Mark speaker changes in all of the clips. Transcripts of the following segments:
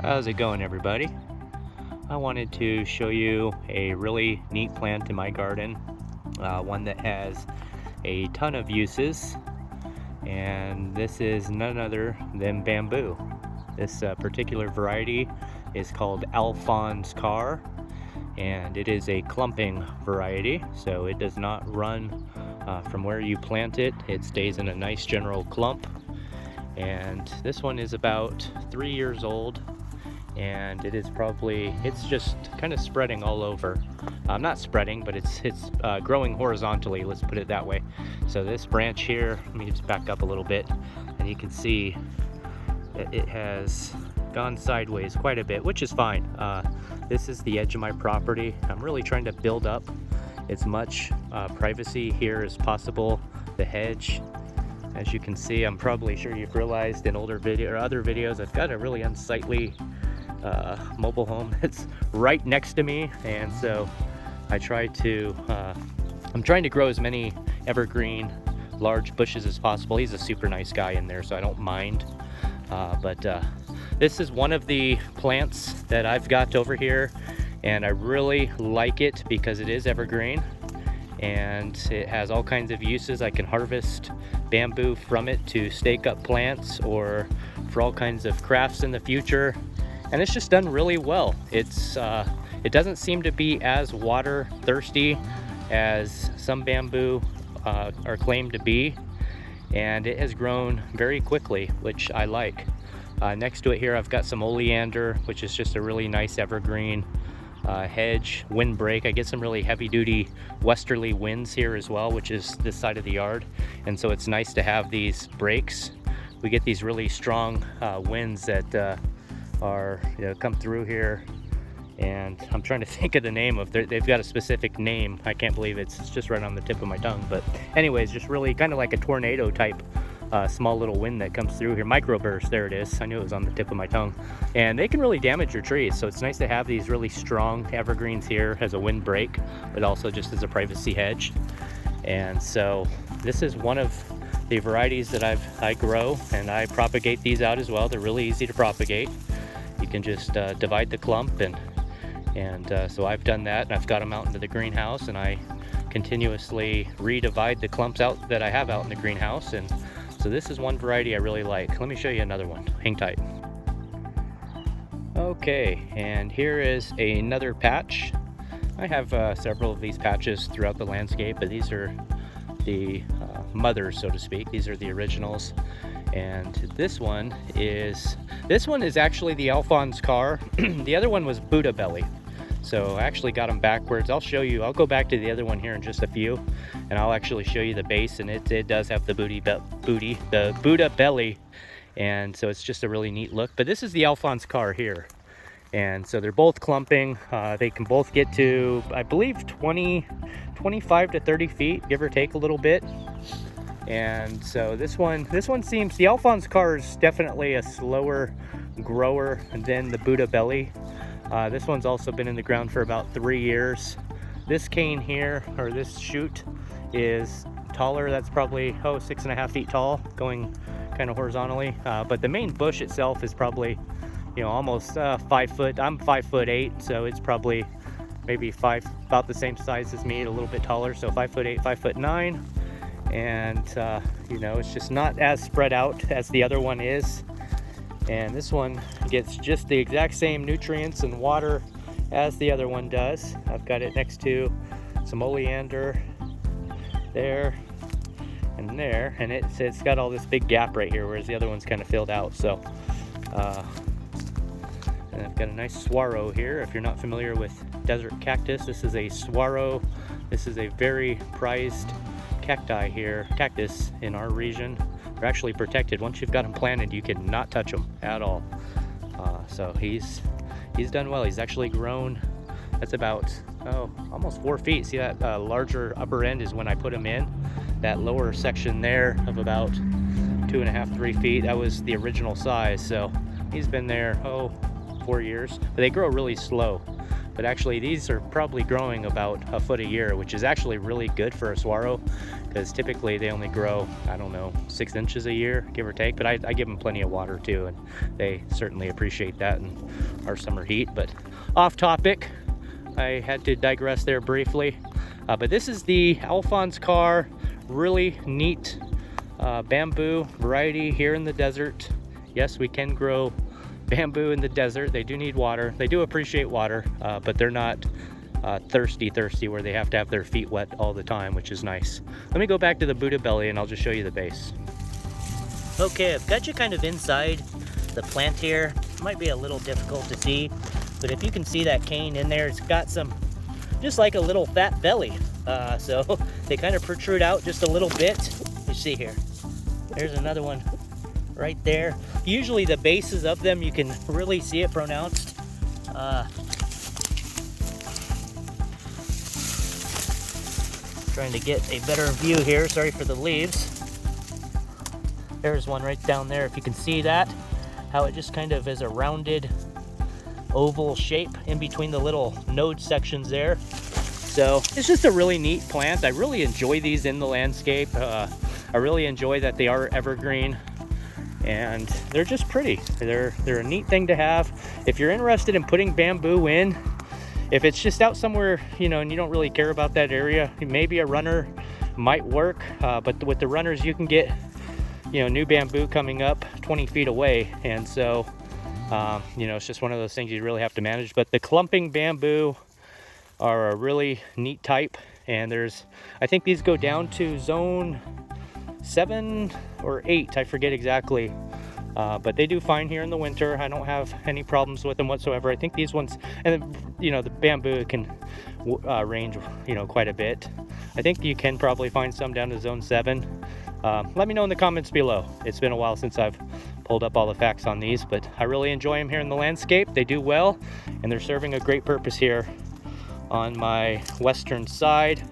Speaker 1: How's it going, everybody? I wanted to show you a really neat plant in my garden, one that has a ton of uses, and this is none other than bamboo. This particular variety is called Alphonse Carr, and it is a clumping variety, so it does not run from where you plant it. It stays in a nice general clump, and this one is about 3 years old, and it's just kind of spreading all over. Not spreading, but it's growing horizontally, let's put it that way. So this branch here, let me just back up a little bit, and you can see that it has gone sideways quite a bit, which is fine. This is the edge of my property. I'm really trying to build up as much privacy here as possible. The hedge, as you can see, I'm probably sure you've realized in older video or other videos, I've got a really unsightly mobile home that's right next to me, and so I'm trying to grow as many evergreen large bushes as possible. He's a super nice guy in there, so I don't mind, but this is one of the plants that I've got over here, and I really like it because it is evergreen and it has all kinds of uses. I can harvest bamboo from it to stake up plants or for all kinds of crafts in the future, and it's just done really well. It doesn't seem to be as water thirsty as some bamboo are claimed to be, and it has grown very quickly, which I like. Next to it here, I've got some oleander, which is just a really nice evergreen hedge, windbreak. I get some really heavy-duty westerly winds here as well, which is this side of the yard, and so it's nice to have these breaks. We get these really strong winds that come through here, and I'm trying to think of the name of they've got a specific name. I can't believe it's just right on the tip of my tongue, but anyways, just really kind of like a tornado type small little wind that comes through here. Microburst, there it is. I knew it was on the tip of my tongue. And they can really damage your trees, so it's nice to have these really strong evergreens here as a windbreak, but also just as a privacy hedge. And so this is one of the varieties that I grow, and I propagate these out as well. They're really easy to propagate. You can just divide the clump, and so I've done that, and I've got them out into the greenhouse, and I continuously redivide the clumps out that I have out in the greenhouse. And so this is one variety I really like. Let me show you another one. Hang tight. Okay, and here is another patch. I have several of these patches throughout the landscape, but these are the mothers, so to speak. These are the originals. And this one is actually the Alphonse Carr. The other one was Buddha Belly. So I actually got them backwards. I'll show you. I'll go back to the other one here in just a few, and I'll actually show you the base, and it does have the the Buddha belly, and so it's just a really neat look. But this is the Alphonse Carr here, and so they're both clumping. They can both get to, I believe, 25 to 30 feet, give or take a little bit. And so this one seems, the Alphonse Carr is definitely a slower grower than the Buddha belly. This one's also been in the ground for about 3 years. This cane here, or this shoot, is taller. That's probably 6.5 feet tall, going kind of horizontally. But the main bush itself is probably, almost 5 foot. I'm 5'8", so it's probably maybe about the same size as me, a little bit taller. So 5'8", 5'9", and it's just not as spread out as the other one is. And this one gets just the exact same nutrients and water as the other one does. I've got it next to some oleander there and there, and it's got all this big gap right here, whereas the other one's kind of filled out. So and I've got a nice saguaro here. If you're not familiar with desert cactus, this is a saguaro. This is a very prized cactus in our region. They're actually protected. Once you've got them planted, you cannot touch them at all. So he's done well. He's actually grown. That's about almost 4 feet. See that larger upper end is when I put him in. That lower section there of about 2.5, 3 feet, that was the original size. So he's been there 4 years. But they grow really slow. But actually these are probably growing about a foot a year, which is actually really good for a saguaro, because typically they only grow, I don't know, 6 inches a year, give or take. But I give them plenty of water too, and they certainly appreciate that in our summer heat. But off topic, I had to digress there briefly. But this is the Alphonse Carr, really neat bamboo variety here in the desert. Yes, we can grow bamboo in the desert. They do need water. They do appreciate water, but they're not thirsty where they have to have their feet wet all the time, which is nice. Let me go back to the Buddha belly and I'll just show you the base. Okay, I've got you kind of inside the plant here. It might be a little difficult to see, but if you can see that cane in there, it's got some, just like a little fat belly. So they kind of protrude out just a little bit. You see here, there's another one right there. Usually the bases of them, you can really see it pronounced. Trying to get a better view here, sorry for the leaves. There's one right down there, if you can see that, how it just kind of is a rounded oval shape in between the little node sections there. So it's just a really neat plant. I really enjoy these in the landscape. I really enjoy that they are evergreen, and they're just pretty. They're a neat thing to have. If you're interested in putting bamboo in, if it's just out somewhere, you know, and you don't really care about that area, maybe a runner might work. But with the runners, you can get, you know, new bamboo coming up 20 feet away. And so, you know, it's just one of those things you really have to manage. But the clumping bamboo are a really neat type. And I think these go down to zone 7 or 8, I forget exactly. But they do fine here in the winter. I don't have any problems with them whatsoever. I think these ones, and you know, the bamboo can range, you know, quite a bit. I think you can probably find some down to zone 7. Let me know in the comments below. It's been a while since I've pulled up all the facts on these, but I really enjoy them here in the landscape. They do well, and they're serving a great purpose here on my western side,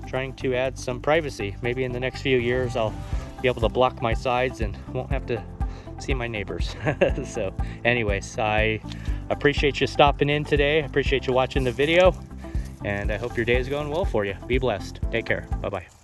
Speaker 1: trying to add some privacy. Maybe in the next few years I'll be able to block my sides and won't have to see my neighbors. So anyways, I appreciate you stopping in today. I appreciate you watching the video, and I hope your day is going well for you. Be blessed. Take care. Bye-bye.